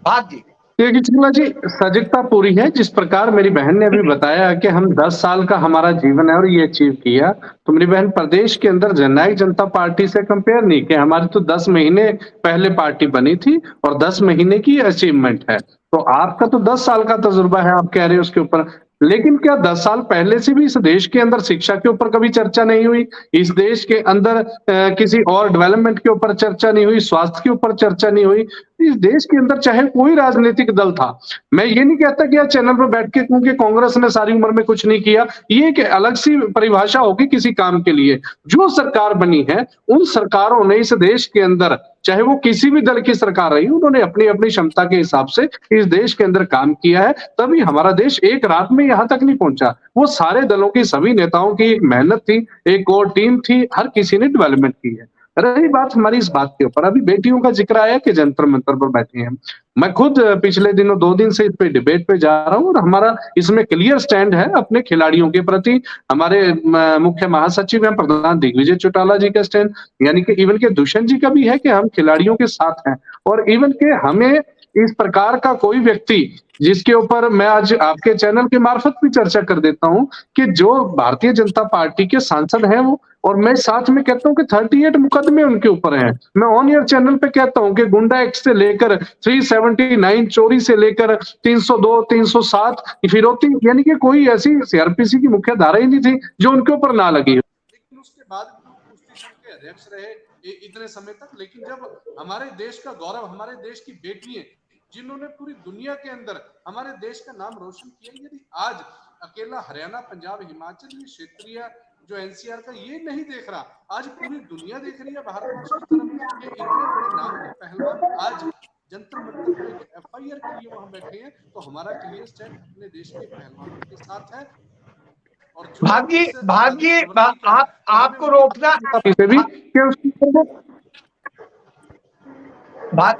भाग जी। देखिए चिकला जी, सजगता पूरी है। जिस प्रकार मेरी बहन ने अभी बताया कि हम 10 साल का हमारा जीवन है और ये अचीव किया, तो मेरी बहन प्रदेश के अंदर जननायक जनता पार्टी से कंपेयर नहीं किया। हमारी तो 10 महीने पहले पार्टी बनी थी और 10 महीने की अचीवमेंट है। तो आपका तो 10 साल का तजुर्बा है, आप कह रहे हो उसके ऊपर, लेकिन क्या 10 साल पहले से भी इस देश के अंदर शिक्षा के ऊपर कभी चर्चा नहीं हुई? इस देश के अंदर किसी और डेवलपमेंट के ऊपर चर्चा नहीं हुई? स्वास्थ्य के ऊपर चर्चा नहीं हुई? इस देश के अंदर चाहे कोई राजनीतिक दल था, मैं ये नहीं कहता कि चैनल पर बैठ के क्योंकि कांग्रेस ने सारी उम्र में कुछ नहीं किया, ये एक अलग सी परिभाषा होगी किसी काम के लिए। जो सरकार बनी है, उन सरकारों ने इस देश के अंदर, चाहे वो किसी भी दल की सरकार रही, उन्होंने अपनी अपनी क्षमता के हिसाब से इस देश के अंदर काम किया है, तभी हमारा देश एक रात में यहाँ तक नहीं पहुंचा। वो सारे दलों की, सभी नेताओं की एक मेहनत थी, एक और टीम थी, हर किसी ने डेवलपमेंट की है। रही बात हमारी इस बात के ऊपर, अभी बेटियों का जिक्र आया कि जंतर मंतर पर बैठी हैं, मैं खुद पिछले दिनों 2 दिन से इस पे डिबेट पे जा रहा हूँ और हमारा इसमें क्लियर स्टैंड है अपने खिलाड़ियों के प्रति। हमारे मुख्य महासचिव हैं प्रधान दिग्विजय चौटाला जी का स्टैंड, यानी कि इवन के दुष्यंत जी का भी है कि हम खिलाड़ियों के साथ हैं, और इवन के हमें इस प्रकार का कोई व्यक्ति, जिसके ऊपर मैं आज आपके चैनल के मार्फत भी चर्चा कर देता हूं कि जो भारतीय जनता पार्टी के सांसद हैं वो, और मैं साथ में कहता हूं कि 38 मुकदमे उनके ऊपर हैं। मैं ऑन ईयर चैनल पे कहता हूं कि गुंडा एक्ट से लेकर 379 चोरी से लेकर 302, 307 फिरौती, यानी कि कोई ऐसी सीआरपीसी की मुख्य धारा ही नहीं थी जो उनके ऊपर ना लगी। लेकिन उसके बाद कुश्ती संघ के अध्यक्ष रहे इतने समय तक, लेकिन जब हमारे देश का गौरव, हमारे देश की बेटियां जिन्होंने पूरी दुनिया के अंदर हमारे देश का नाम रोशन किया, यदि आज अकेला हरियाणा, पंजाब, हिमाचल, ये क्षेत्रीय जो एनसीआर का ये नहीं देख रहा, आज पूरी दुनिया देख रही है भारतवर्ष की तरफ। ये इतने बड़े नाम के पहलवान आज जंतर मंतर पर एक एफआईआर के लिए वहां बैठे हैं, तो हमारा क्लियर स्टैंड अपने देश के पहलवानों के साथ है। और भाग्य आपको रोकना भी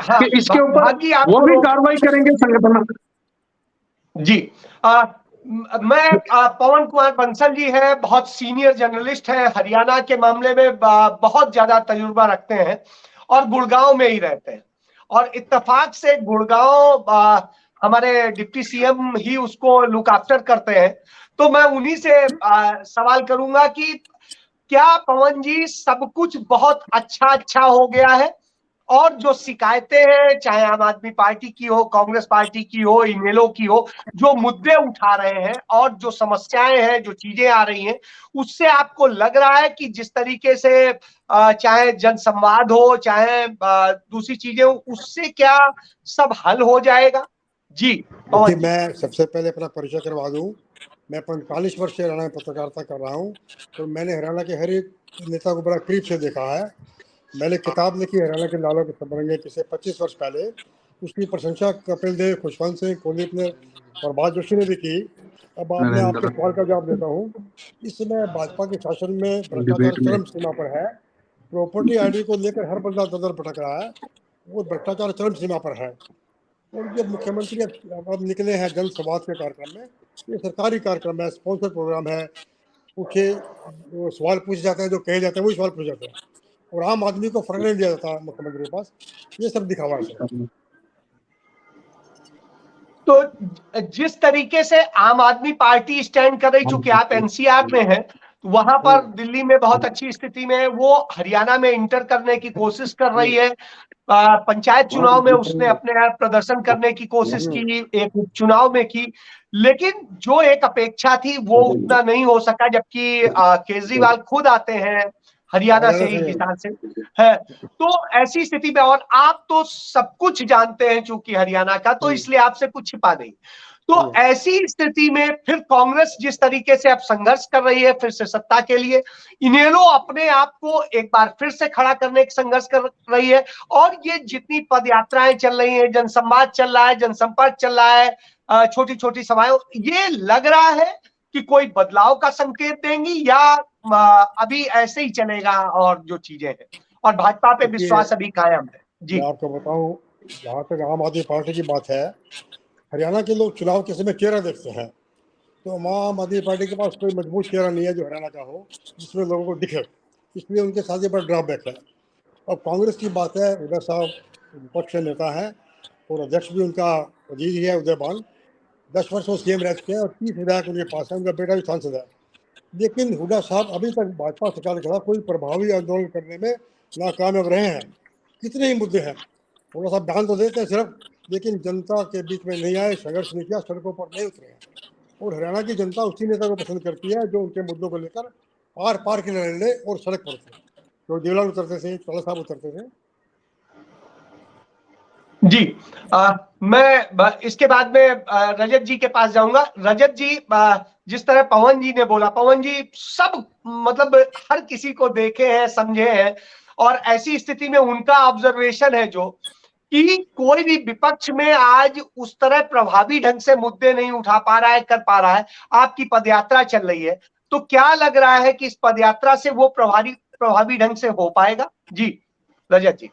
कि इसके ऊपर वो भी कार्रवाई करेंगे संगठन। जी मैं पवन कुमार बंसल जी है, बहुत सीनियर जर्नलिस्ट है, हरियाणा के मामले में बहुत ज्यादा तजुर्बा रखते हैं और गुड़गांव में ही रहते हैं, और इत्तेफाक से गुड़गांव हमारे डिप्टी सीएम ही उसको लुक आफ्टर करते हैं। तो मैं उन्हीं से सवाल करूंगा कि क्या पवन जी सब कुछ बहुत अच्छा हो गया है, और जो शिकायतें हैं, चाहे आम आदमी पार्टी की हो, कांग्रेस पार्टी की हो, इनेलो की हो, जो मुद्दे उठा रहे हैं और जो समस्याएं हैं, जो चीजें आ रही हैं, उससे आपको लग रहा है कि जिस तरीके से चाहे जनसंवाद हो, चाहे दूसरी चीजें हो, उससे क्या सब हल हो जाएगा? जी मैं सबसे पहले अपना परिचय करवा दूं। मैं 45 वर्ष से हरियाणा में पत्रकारिता कर रहा हूं, तो मैंने हरियाणा के हर एक नेता को बड़ा करीब से देखा है। मैंने किताब लिखी हरियाणा के लालों के संबंध में पिछले 25 वर्ष पहले, उसकी प्रशंसा कपिल देव, खुशवंत सिंह, कुलदीप ने और बाज जोशी ने भी की। अब आपने आपके सवाल का जवाब देता हूँ। इस समय भाजपा के शासन में भ्रष्टाचार चरम सीमा पर है। प्रॉपर्टी आईडी को लेकर हर बंदा दर भटक रहा है, वो भ्रष्टाचार चरम सीमा पर है। और जब मुख्यमंत्री अब निकले हैं जन संवाद के कार्यक्रम में, ये सरकारी कार्यक्रम है, स्पॉन्सर प्रोग्राम है, पूछे सवाल पूछे जाते हैं, जो कहे जाते हैं वही सवाल पूछे जाते हैं, और आम आदमी को फर्क नहीं दिया जाता मुख्यमंत्री के पास। ये सब दिखावा है। तो जिस तरीके से आम आदमी पार्टी स्टैंड कर रही, चूंकि आप एनसीआर में हैं, तो वहां पर दिल्ली में बहुत अच्छी स्थिति में, वो हरियाणा में इंटर करने की कोशिश कर रही है। पंचायत चुनाव में उसने अपने प्रदर्शन करने की कोशिश की, एक उपचुनाव में की, लेकिन जो एक अपेक्षा थी वो उतना नहीं हो सका। जबकि केजरीवाल खुद आते हैं हरियाणा से ही, हिसार से है। तो ऐसी स्थिति में, और आप तो सब कुछ जानते हैं चूंकि हरियाणा का, तो इसलिए आपसे कुछ छिपा नहीं। तो ऐसी स्थिति में फिर कांग्रेस जिस तरीके से अब संघर्ष कर रही है फिर से सत्ता के लिए, इनेलो अपने आप को एक बार फिर से खड़ा करने का संघर्ष कर रही है, और ये जितनी पद यात्राएं चल रही हैं, जनसंवाद चल रहा है, जनसंपर्क चल रहा है, छोटी छोटी सभाएं, ये लग रहा है कि कोई बदलाव का संकेत देंगी, या अभी ऐसे ही चलेगा और जो चीजें हैं, और भाजपा पे विश्वास अभी कायम है? जी मैं आपको बताऊं, जहां तक आम आदमी पार्टी की बात है, हरियाणा के लोग चुनाव के समय चेहरा देखते हैं, तो आम आदमी पार्टी के पास कोई मजबूत चेहरा नहीं है जो हरियाणा का हो, जिसमें लोगों को दिखे, इसलिए उनके साथ ये बड़ा ड्रॉबैक है। अब कांग्रेस की बात है, उदय साहब विपक्ष नेता है और अध्यक्ष भी उनका अजीज ही है, उदयबान। 10 वर्ष वो सीएम रह चुके हैं और 30 विधायक उनके पास है, उनका बेटा भी सांसद है। लेकिन हुड्डा साहब अभी तक भाजपा सरकार के खिलाफ कोई प्रभावी आंदोलन करने में नाकामयाब रहे हैं। कितने ही मुद्दे हैं, हुड्डा साहब बयान तो देते हैं सिर्फ, लेकिन जनता के बीच में नहीं आए, संघर्ष नहीं किया, सड़कों पर नहीं उतरे हैं। और हरियाणा की जनता उसी नेता को पसंद करती है जो उनके मुद्दों को लेकर आर पार के लड़ने और सड़क पर उतरे। तो देवलाल उतरते थे, चौला साहब उतरते थे। जी मैं इसके बाद में रजत जी के पास जाऊंगा। रजत जी, जिस तरह पवन जी ने बोला, पवन जी सब मतलब हर किसी को देखे हैं, समझे हैं, और ऐसी स्थिति में उनका ऑब्जर्वेशन है जो कि कोई भी विपक्ष में आज उस तरह प्रभावी ढंग से मुद्दे नहीं उठा पा रहा है, कर पा रहा है। आपकी पदयात्रा चल रही है, तो क्या लग रहा है कि इस पदयात्रा से वो प्रभावी ढंग से हो पाएगा? जी रजत जी।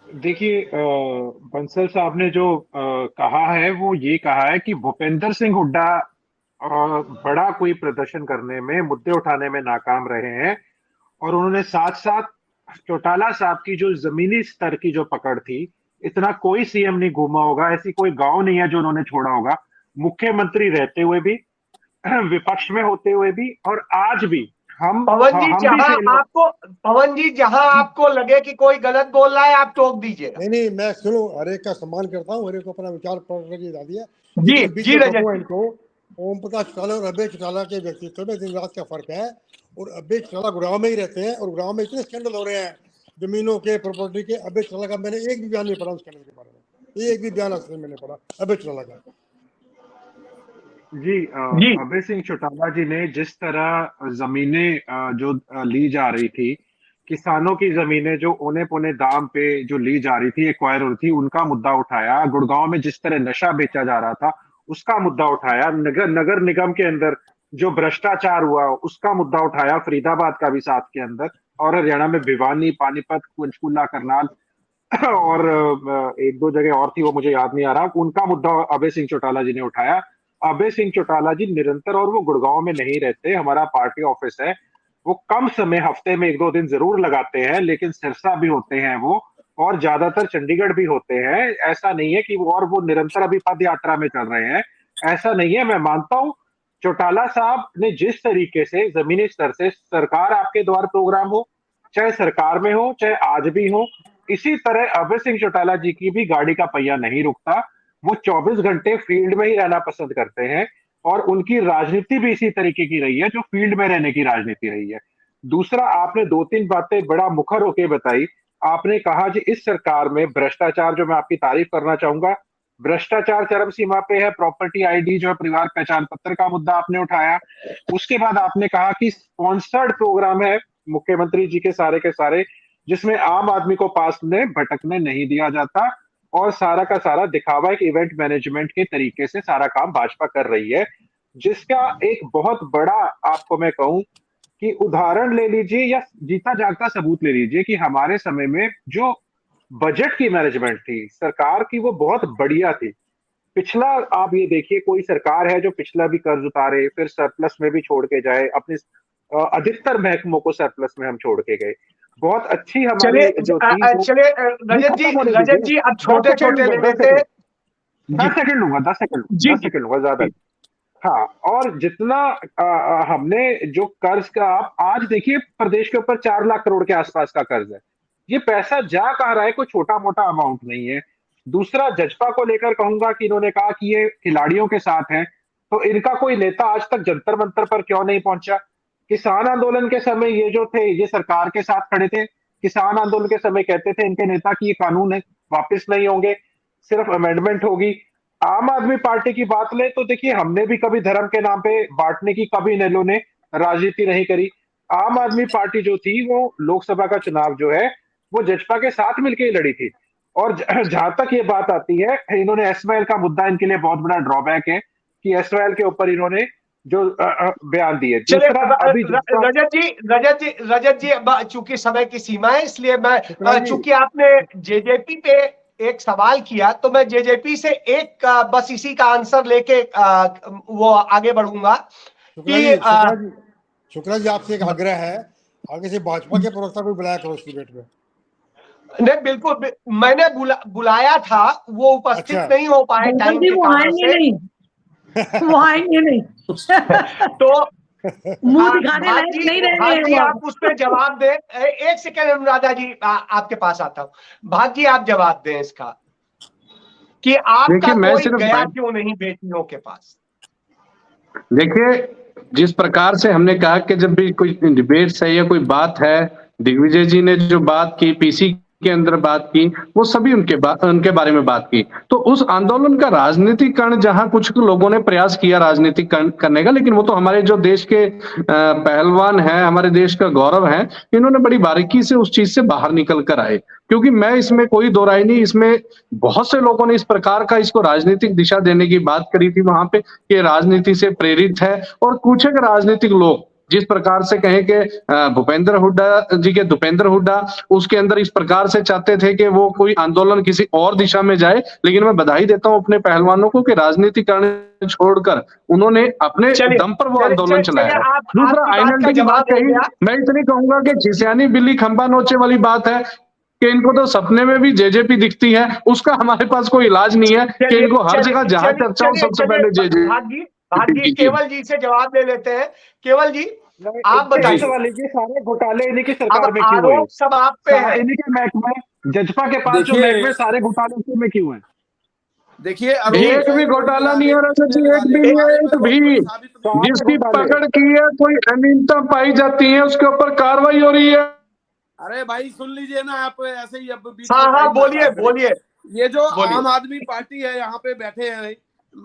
देखिए, बंसल साहब ने जो कहा है वो ये कहा है कि भूपेंद्र सिंह हुड्डा बड़ा कोई प्रदर्शन करने में, मुद्दे उठाने में नाकाम रहे हैं, और उन्होंने साथ साथ चौटाला साहब की जो जमीनी स्तर की जो पकड़ थी इतना कोई सीएम नहीं घूमा होगा, ऐसी कोई गांव नहीं है जो उन्होंने छोड़ा होगा, मुख्यमंत्री रहते हुए भी, विपक्ष में होते हुए भी, और आज भी हम पवन जी जहां आपको लगे कि कोई गलत बोल रहा है आप टोक दीजिए। नहीं, मैं सुनो, हर एक का सम्मान करता हूँ, हर एक को अपना विचार प्रकट की दादी है। जी रजत, इनको ओम प्रकाश चौटाला और अभय चौटाला के व्यक्तित्व में दिन रात का फर्क है। और अभय चौटाला गुड़गांव में ही रहते हैं, और गुड़गांव में इतने स्कैंडल हो रहे हैं जमीनों के, प्रॉपर्टी के। अभय चौटाला का मैंने एक भी बयान नहीं पढ़ा उस स्कैंडल के बारे में, एक भी बयान असल मैंने पढ़ा अभय चौटाला का। जी अभय सिंह चौटाला जी ने जिस तरह जमीनें जो ली जा रही थी, किसानों की जमीनें जो औने पौने दाम पे जो ली जा रही थी, एक्वायर हो रही थी, उनका मुद्दा उठाया। गुड़गांव में जिस तरह नशा बेचा जा रहा था उसका मुद्दा उठाया। नगर निगम के अंदर जो भ्रष्टाचार हुआ उसका मुद्दा उठाया, फरीदाबाद का भी साथ के अंदर, और हरियाणा में भिवानी, पानीपत, पंचकुला, करनाल और एक दो जगह और थी वो मुझे याद नहीं आ रहा, उनका मुद्दा अभय सिंह चौटाला जी ने उठाया। अभय सिंह चौटाला जी निरंतर, और वो गुड़गांव में नहीं रहते, हमारा पार्टी ऑफिस है, वो कम समय हफ्ते में एक दो दिन जरूर लगाते हैं, लेकिन सिरसा भी होते हैं वो, और ज्यादातर चंडीगढ़ भी होते हैं। ऐसा नहीं है कि वो निरंतर अभी पद यात्रा में चल रहे हैं, ऐसा नहीं है। मैं मानता हूं चौटाला साहब ने जिस तरीके से जमीनी स्तर से, सरकार आपके द्वार प्रोग्राम हो, चाहे सरकार में हो चाहे आज भी हो, इसी तरह अभय सिंह चौटाला जी की भी गाड़ी का पहिया नहीं रुकता। वो 24 घंटे फील्ड में ही रहना पसंद करते हैं, और उनकी राजनीति भी इसी तरीके की रही है जो फील्ड में रहने की राजनीति रही है। दूसरा, आपने दो तीन बातें बड़ा मुखर होके बताई। आपने कहा कि इस सरकार में भ्रष्टाचार, जो मैं आपकी तारीफ करना चाहूंगा, भ्रष्टाचार चरम सीमा पे है। प्रॉपर्टी आईडी जो है, परिवार पहचान पत्र का मुद्दा आपने उठाया। उसके बाद आपने कहा कि स्पॉन्सर्ड प्रोग्राम है मुख्यमंत्री जी के सारे, जिसमें आम आदमी को पास में भटकने नहीं दिया जाता, और सारा का सारा दिखावा एक इवेंट मैनेजमेंट के तरीके से सारा काम भाजपा कर रही है, जिसका एक बहुत बड़ा, आपको मैं कहूं कि उदाहरण ले लीजिए या जीता जागता सबूत ले लीजिए कि हमारे समय में जो बजट की मैनेजमेंट थी सरकार की, वो बहुत बढ़िया थी। पिछला आप ये देखिए, कोई सरकार है जो पिछला भी कर्ज उतारे, फिर सरप्लस में भी छोड़ के जाए, अपने अधिकतर महकमों को सरप्लस में हम छोड़ के गए। बहुत अच्छी हमारी जो थी। चलिए रजत जी अब छोटे ले लेते हैं। 10 सेकंड लूंगा, 10 सेकंड लूंगा, ज्यादा। हाँ, और जितना हमने जो कर्ज का, आप आज देखिए प्रदेश के ऊपर 4 लाख करोड़ के आसपास का कर्ज है। ये पैसा जा कहाँ रहा है, कोई छोटा मोटा अमाउंट नहीं है। दूसरा, जजपा को लेकर कहूंगा कि इन्होंने कहा कि ये खिलाड़ियों के साथ है, तो इनका कोई नेता आज तक जंतर मंतर पर क्यों नहीं पहुंचा? किसान आंदोलन के समय ये जो थे, ये सरकार के साथ खड़े थे। किसान आंदोलन के समय कहते थे इनके नेता कि ये कानून है वापस नहीं होंगे, सिर्फ अमेंडमेंट होगी। आम आदमी पार्टी की बात लें तो देखिए, हमने भी कभी धर्म के नाम पे बांटने की कभी इन्होंने राजनीति नहीं करी। आम आदमी पार्टी जो थी वो लोकसभा का चुनाव जो है वो जजपा के साथ मिलकर लड़ी थी। और जहां तक ये बात आती है, इन्होंने एसवाईएल का मुद्दा इनके लिए बहुत बड़ा ड्रॉबैक है कि एसवाईएल के ऊपर इन्होंने जो बयान दिए। रजत जी चूंकि समय की सीमा है, इसलिए मैं, चूंकि आपने जेजेपी पे एक सवाल किया, तो मैं जेजेपी से एक बस इसी का आंसर लेके वो आगे बढ़ूंगा कि शुक्ला जी आपसे एक आग्रह है, आगे से भाजपा के प्रवक्ता को बुलाया करो इस डिबेट में। नहीं, बिल्कुल, मैंने बुलाया था, वो उपस्थित नहीं हो पाए टाइम के कारण से। वो आएंगे नहीं तो मुंह दिखाने लायक नहीं रहेंगे। आप उस पर जवाब दें। एक सेकंड अनुराधा जी, आपके पास आता हूँ। भाग जी आप जवाब दें इसका कि आपका कोई गया क्यों नहीं बेटियों के पास। देखिए, जिस प्रकार से हमने कहा कि जब भी कोई डिबेट्स है या कोई बात है, दिग्विजय जी ने जो बात की, पीसी के अंदर बात की, वो सभी उनके बारे में बात की। तो उस आंदोलन का राजनीतिकरण जहां कुछ लोगों ने प्रयास किया राजनीतिक करने का, लेकिन वो तो हमारे जो देश के पहलवान हैं, हमारे देश का गौरव है, इन्होंने बड़ी बारीकी से उस चीज से बाहर निकल कर आए। क्योंकि मैं इसमें कोई दो राय नहीं, इसमें बहुत से लोगों ने इस प्रकार का इसको राजनीतिक दिशा देने की बात करी थी वहां पे कि राजनीति से प्रेरित है। और कुछ एक राजनीतिक लोग जिस प्रकार से कहें कि भूपेंद्र हुड्डा जी के दुपेंद्र हुड्डा उसके अंदर इस प्रकार से चाहते थे कि वो कोई आंदोलन किसी और दिशा में जाए। लेकिन मैं बधाई देता हूं अपने पहलवानों को कि राजनीतिकरण छोड़कर उन्होंने अपने दम पर वो आंदोलन चलाया। दूसरा, आईएनएलटी की बात कही, मैं इतनी कहूंगा कि झिसियानी बिल्ली खंबा नोचे वाली बात है। कि इनको तो सपने में भी जेजेपी दिखती है, उसका हमारे पास कोई इलाज नहीं है कि इनको हर जगह जहां चर्चा हो सबसे पहले जेजेपी। केवल जी से जवाब ले लेते हैं। केवल जी आप बताइए, सारे घोटाले इन्हीं की सरकार में क्यों आरोप सब आप पे है, इन्हीं के महकमे, जजपा के पास जो महकमे सारे घोटाले उसी में क्यों है? देखिए एक भी घोटाला नहीं हो रहा सर, एक भी जिसकी पकड़ की है, कोई अनियमितता पाई जाती है, उसके ऊपर कार्रवाई हो रही है। अरे भाई सुन लीजिए ना, आप ऐसे ही अब हाँ बोलिए बोलिए। ये जो आम आदमी पार्टी है, यहाँ पे बैठे हैं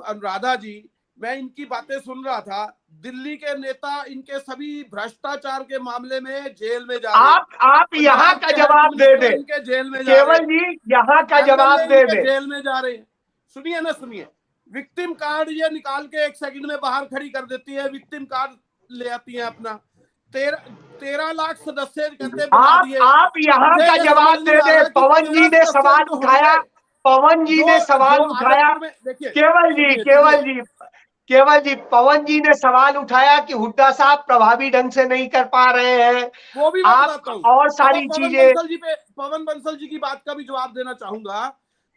अनुराधा जी, मैं इनकी बातें सुन रहा था। दिल्ली के नेता इनके सभी भ्रष्टाचार के मामले में जेल में जा रहे हैं। आप यहाँ का जवाब दे दे, इनके जेल में केवल जी यहाँ का जवाब दे दे। जेल में जा रहे हैं। सुनिए ना, सुनिए। विक्टिम कार्ड ये निकाल के 1 सेकंड में बाहर खड़ी कर देती है, विक्टिम कार्ड ले आती है अपना। 13 लाख सदस्य कहते आप यहाँ का जवाब दे दे। पवन जी ने सवाल उठाया, पवन जी ने सवाल उठाया, केवल जी पवन जी ने सवाल उठाया कि हुड्डा साहब प्रभावी ढंग से नहीं कर पा रहे हैं, वो भी आप और सारी चीजें। पवन बंसल जी की बात का भी जवाब देना चाहूंगा।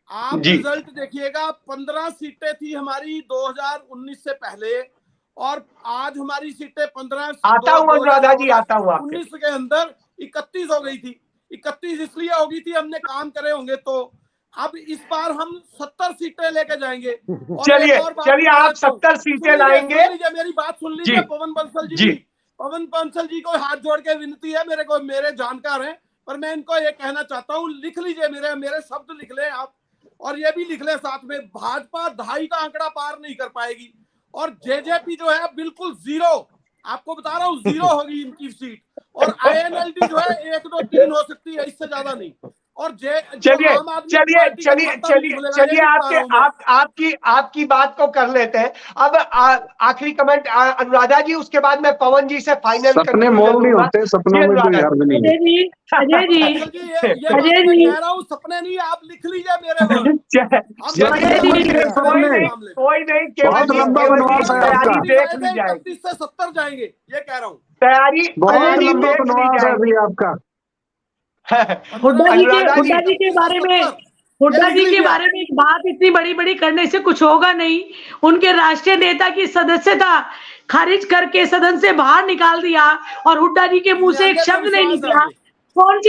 आप रिजल्ट देखिएगा, 15 सीटें थी हमारी 2019 से पहले, और आज हमारी सीटें 15 आता हूँ अनुराधा जी, आता हूँ। 19 के अंदर 31 हो गई थी। 31 इसलिए होगी थी, हमने काम करे होंगे। तो अब इस बार हम 70 सीटें लेके जाएंगे। चलिए आप 70 सीटें लाएंगे। मेरी बात सुन लीजिए पवन बंसल जी। पवन बंसल जी को हाथ जोड़ के विनती है, मेरे जानकार हैं, पर मैं इनको ये कहना चाहता हूँ, लिख लीजिए, मेरे शब्द लिख ले आप, और ये भी लिख ले साथ में, भाजपा 2.5 का आंकड़ा पार नहीं कर पाएगी, और जेजेपी जो है बिल्कुल 0, आपको बता रहा हूँ 0 होगी इनकी सीट, और आईएनएलडी जो है 1, 2, 3 हो सकती है, इससे ज्यादा नहीं। और चलिए आपकी बात को कर लेते हैं। अब आखिरी कमेंट अनुराधा जी, उसके बाद मैं पवन जी से फाइनल सपने मोल नहीं होते, सपनों में कोई अर्थ नहीं। अजय जी कह रहा हूँ, सपने नहीं, आप लिख लीजिए मेरे कोई नहीं, बहुत लंबा बनवास है आपका, 31 से 70 जाएंगे, ये कह रहा हूँ। तैयारी बहुत लंबा बनवास है आपका। हुड्डा जी के बारे में एक बात इतनी बड़ी करने से कुछ होगा नहीं। उनके राष्ट्रीय नेता की सदस्यता खारिज करके सदन से बाहर निकाल दिया, और हुड्डा जी के मुंह से एक शब्द नहीं निकला। कौन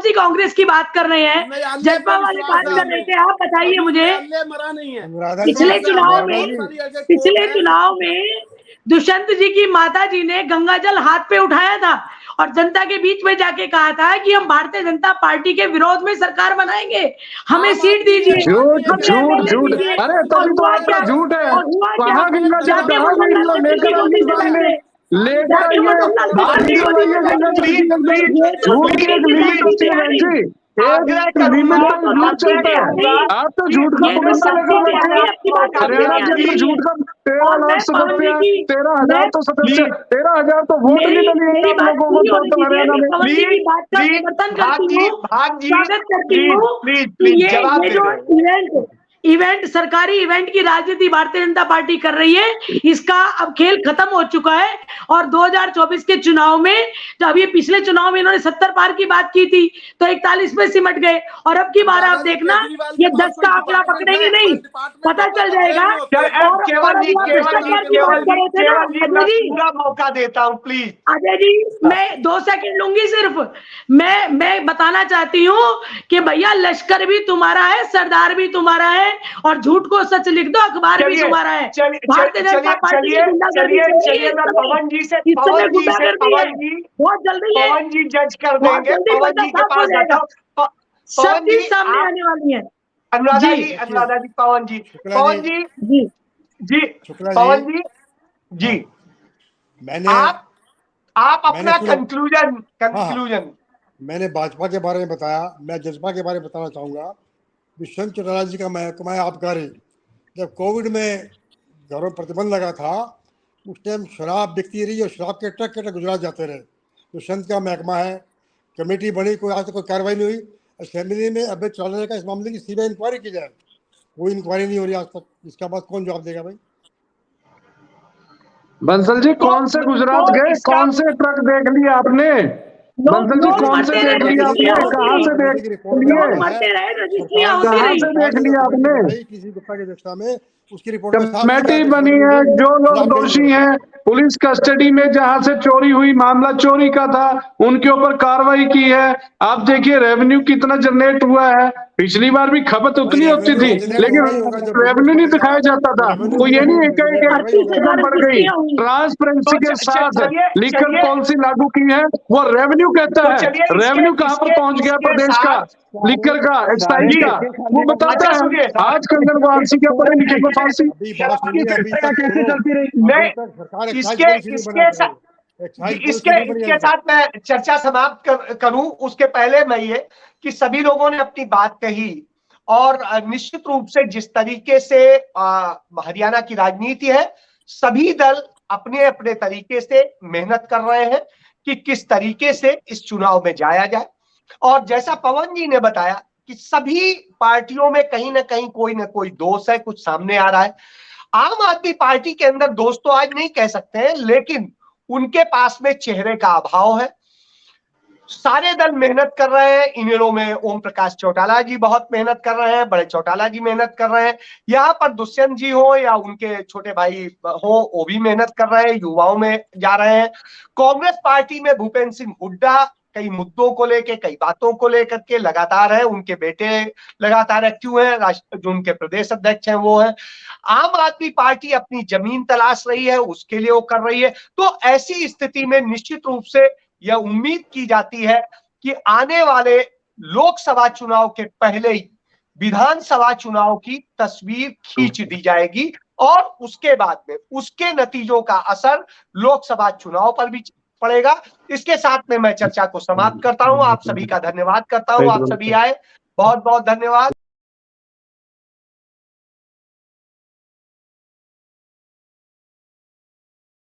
सी कांग्रेस की बात कर रहे हैं? जजपा वाले बात कर रहे थे। आप बताइए मुझे, पिछले चुनाव में दुष्यंत जी की माता जी ने गंगा जल हाथ पे उठाया था, और जनता के बीच में जाके कहा था कि हम भारतीय जनता पार्टी के विरोध में सरकार बनाएंगे, हमें सीट दीजिए। झूठ। अरे तभी तो आपका झूठ है। कहाँ गंगा जल आप तो झूठ का हरियाणा के झूठ का 13 लाख सदस्य, 13,000 तो सदस्य, 13,000 तो वोट नहीं मिले लोगों को हरियाणा में। इवेंट सरकारी इवेंट की राजनीति भारतीय जनता पार्टी कर रही है, इसका अब खेल खत्म हो चुका है। और 2024 के चुनाव में, जब ये पिछले चुनाव में इन्होंने 70 पार की बात की थी, तो 41 में सिमट गए, और अब की बार आप देखना ये 10 का आंकड़ा पकड़ेंगे नहीं, पता चल जाएगा। पूरा मौका देता हूँ प्लीज। अजय जी मैं 2 सेकंड लूंगी सिर्फ। मैं बताना चाहती हूँ कि भैया लश्कर भी तुम्हारा है, सरदार भी तुम्हारा है, और झूठ को सच लिख दो, अखबार भी तुम्हारा है। भारतीय जनता पार्टी पवन जी बहुत जल्दी पवन जी जज कर देंगे। पवन जी के पास जाता हूं। सब चीज सामने आने वाली है। अनुराधा जी पवन जी मैंने आप अपना कंक्लूजन। मैंने भाजपा के बारे में बताया, मैं जज्बा के बारे में बताना चाहूंगा। दुष्यंत चौटाला जी का महकमा आबकारी, जब कोविड में घरों में प्रतिबंध लगा था, उस टाइम शराब बिकती रही और शराब के ट्रक गुजरात जाते रहे। दुष्यंत का महकमा है, कमेटी बनी, कोई आज तक कोई कार्रवाई नहीं हुई। असेंबली में अभी चौटाला का इस मामले की सीबीआई इंक्वायरी की जाए, कोई इंक्वायरी नहीं हो रही आज तक। इसका बाद कौन जवाब देगा भाई? बंसल जी कौन से गुजरात गए, कौन से ट्रक देख लिए आपने? बंसल जी कौन से देख लिया आपने, कहाँ से देख लिए, कहाँ से देख लिया आपने? किसी गुप्ता की अध्यक्षता में उसकी रिपोर्ट कमेटी बनी है, जो लोग दोषी हैं पुलिस कस्टडी में जहां से चोरी हुई, मामला चोरी का था, उनके ऊपर कार्रवाई की है। आप देखिए रेवेन्यू कितना जनरेट हुआ है, पिछली बार भी खपत उतनी होती थी लेकिन रेवेन्यू नहीं दिखाया जाता था। तो ये नहीं एक बढ़ गई, ट्रांसपेरेंसी के साथ लीकर पॉलिसी लागू की है, वो रेवेन्यू कहता है। रेवेन्यू कहां पर पहुंच गया प्रदेश का, लीकर का, एक्साइज का, वो बताता है। आज कंगन वारसी के ऊपर लिखे को फांसी कैसे चलती रही? इसके साथ मैं चर्चा समाप्त करूं उसके पहले मैं ये कि सभी लोगों ने अपनी बात कही और निश्चित रूप से जिस तरीके से हरियाणा की राजनीति है, सभी दल अपने अपने तरीके से मेहनत कर रहे हैं कि किस तरीके से इस चुनाव में जाया जाए। और जैसा पवन जी ने बताया कि सभी पार्टियों में कहीं ना कहीं कोई ना कोई दोष है, कुछ सामने आ रहा है। आम आदमी पार्टी के अंदर दोष तो आज नहीं कह सकते हैं, लेकिन उनके पास में चेहरे का अभाव है। सारे दल मेहनत कर रहे हैं, इनेलो में ओम प्रकाश चौटाला जी बहुत मेहनत कर रहे हैं, बड़े चौटाला जी मेहनत कर रहे हैं, यहाँ पर दुष्यंत जी हो या उनके छोटे भाई हो वो भी मेहनत कर रहे हैं, युवाओं में जा रहे हैं। कांग्रेस पार्टी में भूपेंद्र सिंह हुड्डा कई मुद्दों को लेके, कई बातों को लेकर के लगातार है, उनके बेटे लगातार एक्टिव हैं, जो उनके प्रदेश अध्यक्ष हैं वो है। आम आदमी पार्टी अपनी जमीन तलाश रही है, उसके लिए वो कर रही है। तो ऐसी स्थिति में निश्चित रूप से यह उम्मीद की जाती है कि आने वाले लोकसभा चुनाव के पहले ही विधानसभा चुनाव की तस्वीर खींच दी जाएगी और उसके बाद में उसके नतीजों का असर लोकसभा चुनाव पर भी पड़ेगा। इसके साथ में मैं चर्चा को समाप्त करता हूं। आप सभी का धन्यवाद करता हूं, आप सभी आए, बहुत बहुत धन्यवाद।